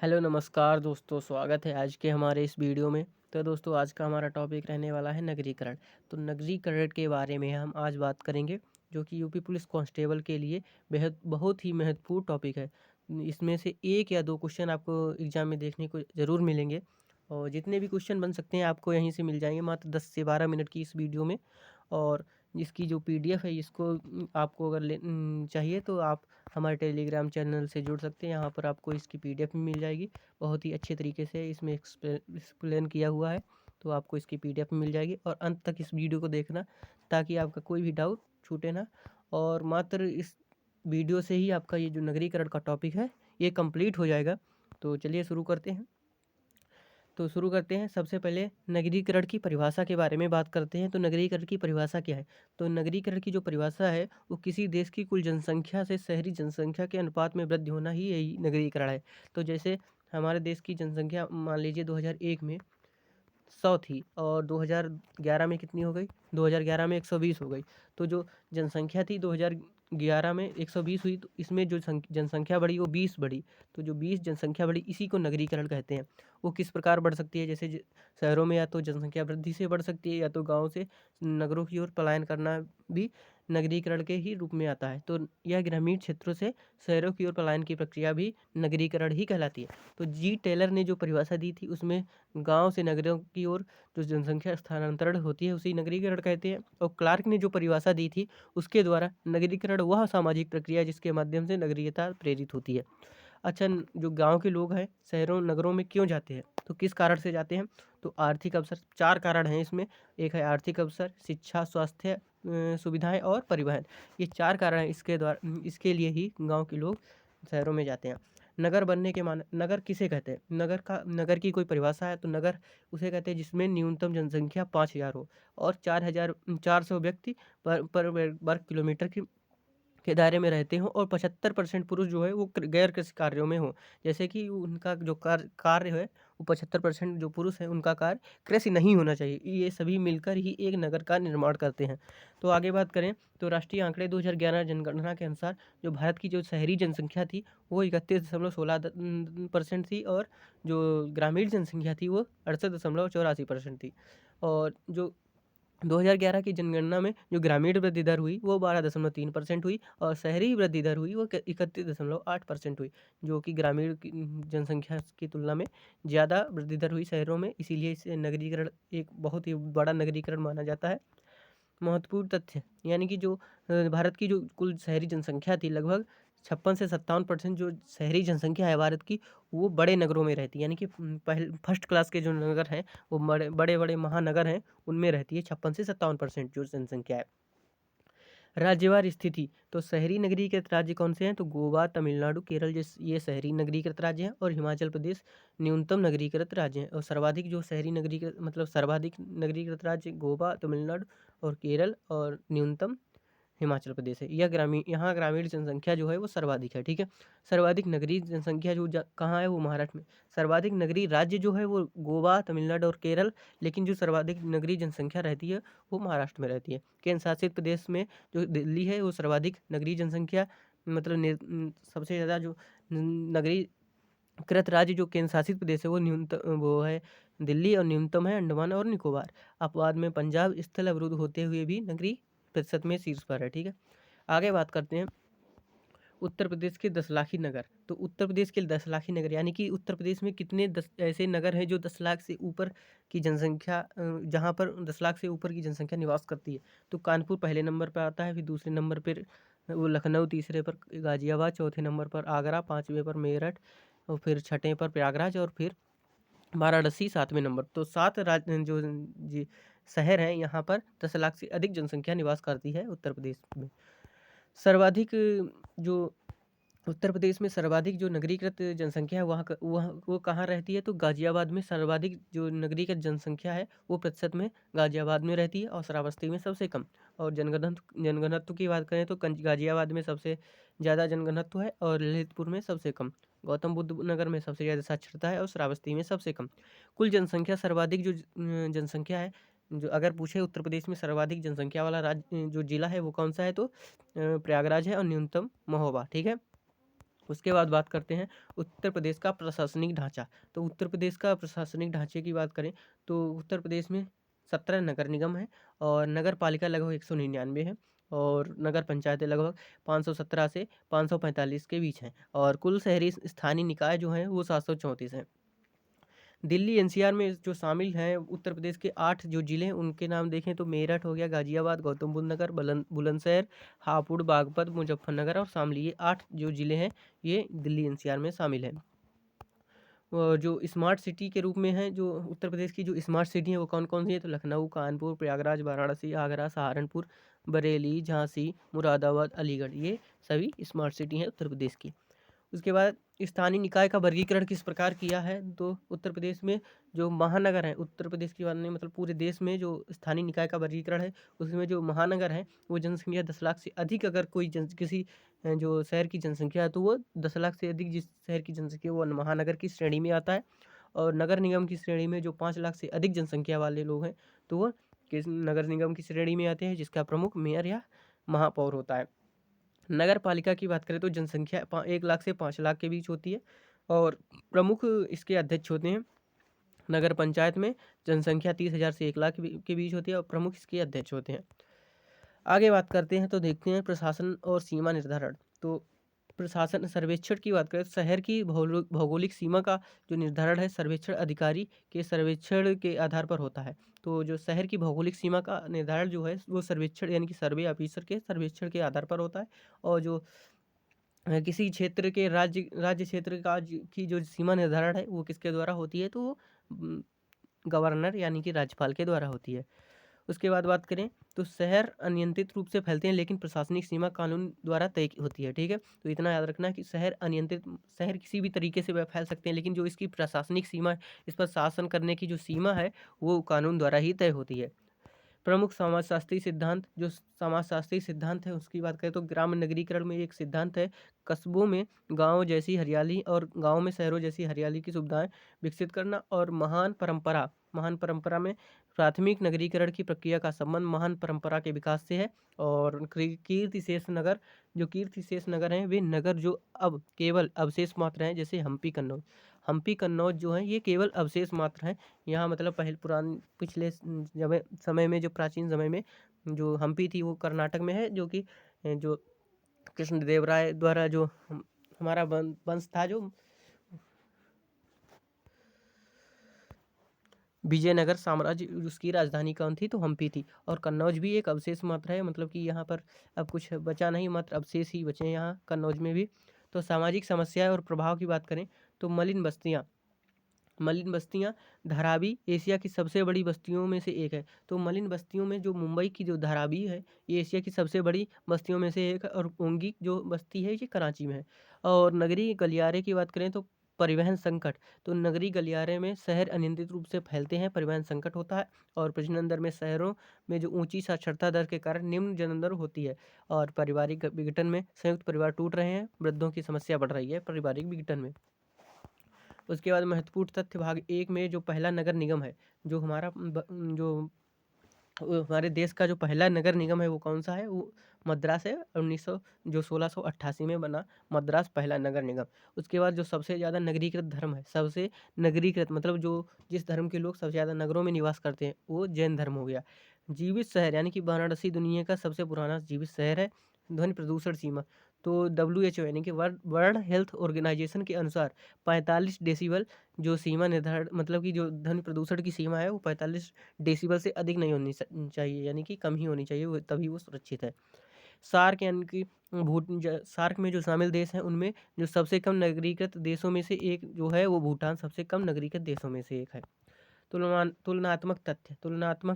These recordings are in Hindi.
हेलो नमस्कार दोस्तों, स्वागत है आज के हमारे इस वीडियो में। तो दोस्तों, आज का हमारा टॉपिक रहने वाला है नगरीकरण। तो नगरीकरण के बारे में हम आज बात करेंगे, जो कि यूपी पुलिस कांस्टेबल के लिए बेहद बहुत ही महत्वपूर्ण टॉपिक है। इसमें से एक या दो क्वेश्चन आपको एग्जाम में देखने को ज़रूर मिलेंगे, और जितने भी क्वेश्चन बन सकते हैं आपको यहीं से मिल जाएंगे मात्र 10 से 12 मिनट की इस वीडियो में। और इसकी जो पीडीएफ है, इसको आपको अगर चाहिए तो आप हमारे टेलीग्राम चैनल से जुड़ सकते हैं। यहाँ पर आपको इसकी पीडीएफ मिल जाएगी, बहुत ही अच्छे तरीके से इसमें एक्सप्लेन किया हुआ है। तो आपको इसकी पीडीएफ मिल जाएगी, और अंत तक इस वीडियो को देखना ताकि आपका कोई भी डाउट छूटे ना। और मात्र इस वीडियो से ही आपका ये जो नगरीकरण का टॉपिक है ये कंप्लीट हो जाएगा। तो चलिए शुरू करते हैं। तो शुरू करते हैं। सबसे पहले नगरीकरण की परिभाषा के बारे में बात करते हैं। तो नगरीकरण की परिभाषा क्या है? तो नगरीकरण की जो परिभाषा है वो किसी देश की कुल जनसंख्या से शहरी जनसंख्या के अनुपात में वृद्धि होना ही यही नगरीकरण है। तो जैसे हमारे देश की जनसंख्या मान लीजिए 2001 में 100 थी, और 2011 में कितनी हो गई? 2011 में 120 हो गई। तो जो जनसंख्या थी 2011 में 120 हुई, तो इसमें जो जनसंख्या बढ़ी वो 20 बढ़ी। तो जो 20 जनसंख्या बढ़ी इसी को नगरीकरण कहते हैं। वो किस प्रकार बढ़ सकती है? जैसे शहरों में या तो जनसंख्या वृद्धि से बढ़ सकती है, या तो गाँव से नगरों की ओर पलायन करना भी नगरीकरण के ही रूप में आता है। तो यह ग्रामीण क्षेत्रों से शहरों की ओर पलायन की प्रक्रिया भी नगरीकरण ही कहलाती है। तो जी टेलर ने जो परिभाषा दी थी उसमें गांव से नगरों की ओर जो जनसंख्या स्थानांतरण होती है उसी नगरीकरण कहते हैं। और क्लार्क ने जो परिभाषा दी थी उसके द्वारा नगरीकरण वह सामाजिक प्रक्रिया है जिसके माध्यम से नगरीयता प्रेरित होती है। अच्छा, जो गांव के लोग हैं शहरों नगरों में क्यों जाते हैं? तो किस कारण से जाते हैं? तो आर्थिक अवसर, 4 कारण हैं इसमें। एक है आर्थिक अवसर, शिक्षा, स्वास्थ्य सुविधाएं और परिवहन। ये 4 कारण हैं, इसके लिए ही गांव के लोग शहरों में जाते हैं। नगर बनने के माने, नगर किसे कहते हैं? नगर की कोई परिभाषा है तो नगर उसे कहते हैं जिसमें न्यूनतम जनसंख्या 5000 हो, और 400 व्यक्ति पर वर्ग किलोमीटर के दायरे में रहते हों, और 75% पुरुष जो है वो गैर कृषि कार्यों में हो। जैसे कि उनका जो कार्य है वो 75% जो पुरुष है उनका कार्य कृषि नहीं होना चाहिए। ये सभी मिलकर ही एक नगर का निर्माण करते हैं। तो आगे बात करें तो राष्ट्रीय आंकड़े 2011 जनगणना के अनुसार जो भारत की जो शहरी जनसंख्या थी वो 31.16% थी, और जो ग्रामीण जनसंख्या थी वो 68.84% थी। और जो 2011 की जनगणना में जो ग्रामीण वृद्धि दर हुई वो 12.3% हुई, और शहरी वृद्धि दर हुई वो 31.8% हुई, जो कि ग्रामीण की जनसंख्या की तुलना में ज़्यादा वृद्धि दर हुई शहरों में। इसीलिए इसे नगरीकरण एक बहुत ही बड़ा नगरीकरण माना जाता है। महत्वपूर्ण तथ्य, यानी कि जो भारत की जो कुल शहरी जनसंख्या थी लगभग 56 से 57% जो शहरी जनसंख्या है भारत की वो बड़े नगरों में रहती है। यानी कि पहले फर्स्ट क्लास के जो नगर हैं वो बड़े बड़े बड़े महानगर हैं उनमें रहती है 56 से 57% जो जनसंख्या है। राज्यवार स्थिति, तो शहरी नगरीकृत राज्य कौन से हैं? तो गोवा, तमिलनाडु, केरल जैसे ये शहरी नगरीकृत राज्य हैं, और हिमाचल प्रदेश न्यूनतम नगरीकृत राज्य हैं। और सर्वाधिक जो शहरी नगरीकृत मतलब सर्वाधिक नगरीकृत राज्य गोवा, तमिलनाडु और केरल, और न्यूनतम हिमाचल प्रदेश है। यहाँ ग्रामीण जनसंख्या जो है वो सर्वाधिक है। ठीक है। सर्वाधिक नगरीय जनसंख्या जो कहाँ है? वो महाराष्ट्र में। सर्वाधिक नगरीय राज्य जो है वो गोवा, तमिलनाडु और केरल, लेकिन जो सर्वाधिक नगरीय जनसंख्या रहती है वो महाराष्ट्र में रहती है। केंद्र शासित प्रदेश में जो दिल्ली है वो सर्वाधिक नगरीय जनसंख्या मतलब सबसे ज़्यादा जो नगरीय कृत राज्य जो केंद्र शासित प्रदेश है वो न्यूनतम वो है दिल्ली, और न्यूनतम है अंडमान और निकोबार। अपवाद में पंजाब स्थल अवरुद्ध होते हुए भी नगरीय प्रतिशत में शीर्ष पर है। ठीक है। आगे बात करते हैं उत्तर प्रदेश के 10 लाखी नगर। तो उत्तर प्रदेश के 10 लाखी नगर, यानी कि उत्तर प्रदेश में कितने 10 ऐसे नगर हैं जो 10 लाख से ऊपर की जनसंख्या जहाँ पर 10 लाख से ऊपर की जनसंख्या निवास करती है। तो कानपुर पहले नंबर पर आता है, फिर दूसरे नंबर पर वो लखनऊ, तीसरे पर गाजियाबाद, चौथे नंबर पर आगरा, पाँचवें पर मेरठ, और फिर छठे पर प्रयागराज, और फिर वाराणसी 7वें नंबर। तो 7 जो जी शहर हैं यहाँ पर 10 लाख से अधिक जनसंख्या निवास करती है उत्तर प्रदेश में। सर्वाधिक जो उत्तर प्रदेश में सर्वाधिक जो नगरीकृत जनसंख्या है वहाँ वो कहाँ रहती है? तो गाजियाबाद में सर्वाधिक जो नगरीकृत जनसंख्या है वो प्रतिशत में गाजियाबाद में रहती है, और श्रावस्ती में सबसे कम। और जनघनत्व की बात करें तो गाजियाबाद में सबसे ज़्यादा जनघनत्व है, और ललितपुर में सबसे कम। गौतम बुद्ध नगर में सबसे ज़्यादा साक्षरता है, और श्रावस्ती में सबसे कम। कुल जनसंख्या सर्वाधिक जो जनसंख्या है, जो अगर पूछे उत्तर प्रदेश में सर्वाधिक जनसंख्या वाला राज्य जो जिला है वो कौन सा है? तो प्रयागराज है, और न्यूनतम महोबा। ठीक है। उसके बाद बात करते हैं उत्तर प्रदेश का प्रशासनिक ढांचा। तो उत्तर प्रदेश का प्रशासनिक ढांचे की बात करें तो उत्तर प्रदेश में 17 नगर निगम है और नगर पालिका लगभग 199 है और नगर पंचायतें लगभग 517 से 545 के बीच हैं और कुल शहरी स्थानीय निकाय जो हैं वो 734 हैं। दिल्ली एनसीआर में जो शामिल हैं उत्तर प्रदेश के 8 जो ज़िले हैं उनके नाम देखें तो मेरठ हो गया, गाजियाबाद, गौतम बुद्ध नगर, बुलंदशहर, हापुड़, बागपत, मुजफ्फरनगर और शामली, ये 8 जो ज़िले हैं ये दिल्ली एनसीआर में शामिल हैं। जो स्मार्ट सिटी के रूप में हैं, जो उत्तर प्रदेश की जो स्मार्ट सिटी हैं वो कौन कौन सी है, तो लखनऊ, कानपुर, प्रयागराज, वाराणसी, आगरा, सहारनपुर, बरेली, झांसी, मुरादाबाद, अलीगढ़, ये सभी स्मार्ट सिटी हैं उत्तर प्रदेश की। उसके बाद स्थानीय निकाय का वर्गीकरण किस प्रकार किया है, तो उत्तर प्रदेश में जो महानगर हैं, उत्तर प्रदेश की बात नहीं मतलब पूरे देश में जो स्थानीय निकाय का वर्गीकरण है उसमें जो महानगर हैं वो जनसंख्या 10 लाख से अधिक, अगर कोई किसी जो शहर की जनसंख्या है तो वो 10 लाख से अधिक जिस शहर की जनसंख्या वो महानगर की श्रेणी में आता है। और नगर निगम की श्रेणी में जो 5 लाख से अधिक जनसंख्या वाले लोग हैं तो वो किस नगर निगम की श्रेणी में आते हैं, जिसका प्रमुख मेयर या महापौर होता है। नगर पालिका की बात करें तो जनसंख्या 1 लाख से 5 लाख के बीच होती है और प्रमुख इसके अध्यक्ष होते हैं। नगर पंचायत में जनसंख्या 30,000 से 1 लाख के बीच होती है और प्रमुख इसके अध्यक्ष होते हैं। आगे बात करते हैं तो देखते हैं प्रशासन और सीमा निर्धारण। तो प्रशासन सर्वेक्षण की बात करें तो शहर की भौगोलिक सीमा का जो निर्धारण है सर्वेक्षण अधिकारी के सर्वेक्षण के आधार पर होता है। तो जो शहर की भौगोलिक सीमा का निर्धारण जो है वो सर्वेक्षण यानी कि सर्वे ऑफिसर के सर्वेक्षण के आधार पर होता है। और जो किसी क्षेत्र के राज्य क्षेत्र का की जो सीमा निर्धारण है वो किसके द्वारा होती है, तो वो गवर्नर यानी कि राज्यपाल के द्वारा होती है। उसके बाद बात करें तो शहर अनियंत्रित रूप से फैलते हैं लेकिन प्रशासनिक सीमा कानून द्वारा तय होती है, ठीक है। तो इतना याद रखना कि शहर किसी भी तरीके से वह फैल सकते हैं लेकिन जो इसकी प्रशासनिक सीमा है, इस पर शासन करने की जो सीमा है वो कानून द्वारा ही तय होती है। प्रमुख समाजशास्त्री सिद्धांत, जो समाजशास्त्री सिद्धांत है उसकी बात करें तो ग्राम नगरीकरण में एक सिद्धांत है, कस्बों में गाँव जैसी हरियाली और गाँव में शहरों जैसी हरियाली की सुविधाएं विकसित करना। और महान परंपरा में प्राथमिक नगरीकरण की प्रक्रिया का संबंध महान परंपरा के विकास से है। और कीर्ति शेष नगर, जो कीर्ति शेष नगर हैं वे नगर जो अब केवल अवशेष मात्र हैं, जैसे हम्पी कन्नौज जो है ये केवल अवशेष मात्र हैं। यहाँ मतलब पिछले समय में जो प्राचीन समय में जो हम्पी थी वो कर्नाटक में है, जो कि जो कृष्णदेवराय द्वारा जो हमारा वंश था जो विजयनगर साम्राज्य उसकी राजधानी कौन थी, तो हम्पी थी। और कन्नौज भी एक अवशेष मात्र है, मतलब कि यहाँ पर अब कुछ बचा नहीं, मात्र अवशेष ही बचे हैं यहाँ कन्नौज में भी। तो सामाजिक समस्याएं और प्रभाव की बात करें तो मलिन बस्तियां धारावी एशिया की सबसे बड़ी बस्तियों में से एक है। तो मलिन बस्तियों में जो मुंबई की जो धारावी है ये एशिया की सबसे बड़ी बस्तियों में से एक है और ओंगी जो बस्ती है ये कराची में है। और नगरीय गलियारे की बात करें तो परिवहन संकट, तो नगरीय गलियारे में शहर अनियंत्रित रूप से फैलते हैं, परिवहन संकट होता है। और प्रजनन दर में शहरों में जो ऊंची साक्षरता दर के कारण निम्न जन्म दर होती है। और पारिवारिक विघटन में संयुक्त परिवार टूट रहे हैं, वृद्धों की समस्या बढ़ रही है पारिवारिक विघटन में। उसके बाद महत्वपूर्ण तथ्य भाग 1 में जो पहला नगर निगम है, जो हमारे देश का जो पहला नगर निगम है वो कौन सा है, वो मद्रास है। 1688 में बना मद्रास पहला नगर निगम। उसके बाद जो सबसे ज़्यादा नगरीकृत धर्म है, सबसे नगरीकृत मतलब जो जिस धर्म के लोग सबसे ज़्यादा नगरों में निवास करते हैं वो जैन धर्म हो गया। जीवित शहर यानी कि वाराणसी दुनिया का सबसे पुराना जीवित शहर है। ध्वनि प्रदूषण सीमा, तो WHO यानी कि वर्ल्ड हेल्थ ऑर्गेनाइजेशन के अनुसार 45 डेसिबल जो सीमा निर्धारण मतलब कि जो ध्वनि प्रदूषण की सीमा है वो 45 डेसिबल से अधिक नहीं होनी चाहिए, यानी कि कम ही होनी चाहिए, वो तभी वो सुरक्षित है। सार्क यानी कि सार्क में जो शामिल देश हैं उनमें जो सबसे कम नगरीकृत देशों में से एक जो है वो भूटान सबसे कम नगरीकृत देशों में से एक है। तुलनात्मक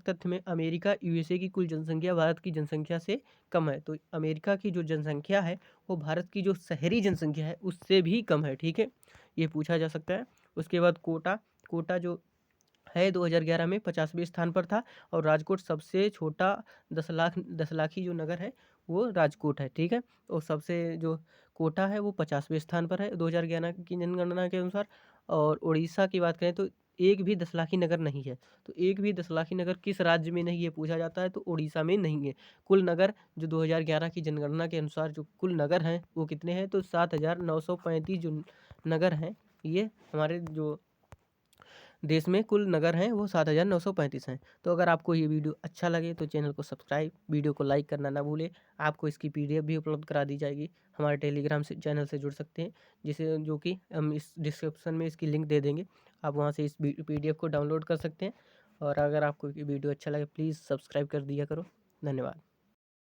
तथ्य में अमेरिका USA की कुल जनसंख्या भारत की जनसंख्या से कम है। तो अमेरिका की जो जनसंख्या है वो भारत की जो शहरी जनसंख्या है उससे भी कम है, ठीक है, ये पूछा जा सकता है। उसके बाद कोटा जो है 2011 में 50वें स्थान पर था। और राजकोट सबसे छोटा 10 लाखी जो नगर है वो राजकोट है, ठीक है। और सबसे जो कोटा है वो 50वें स्थान पर है 2011 की जनगणना के अनुसार। और उड़ीसा की बात करें तो एक भी दशलाखी नगर नहीं है। तो एक भी दशलाखी नगर किस राज्य में नहीं है पूछा जाता है, तो उड़ीसा में नहीं है। कुल नगर जो 2011 की जनगणना के अनुसार जो कुल नगर हैं वो कितने हैं, तो 7,935 जो नगर हैं, ये हमारे जो देश में कुल नगर हैं वो 7,935 हैं। तो अगर आपको ये वीडियो अच्छा लगे तो चैनल को सब्सक्राइब, वीडियो को लाइक करना ना भूलें। आपको इसकी पीडीएफ भी उपलब्ध करा दी जाएगी। हमारे टेलीग्राम से चैनल से जुड़ सकते हैं, जिसे जो कि हम इस डिस्क्रिप्शन में इसकी लिंक दे देंगे। आप वहाँ से इस पीडीएफ को डाउनलोड कर सकते हैं। और अगर आपको ये वीडियो अच्छा लगे प्लीज़ सब्सक्राइब कर दिया करो। धन्यवाद।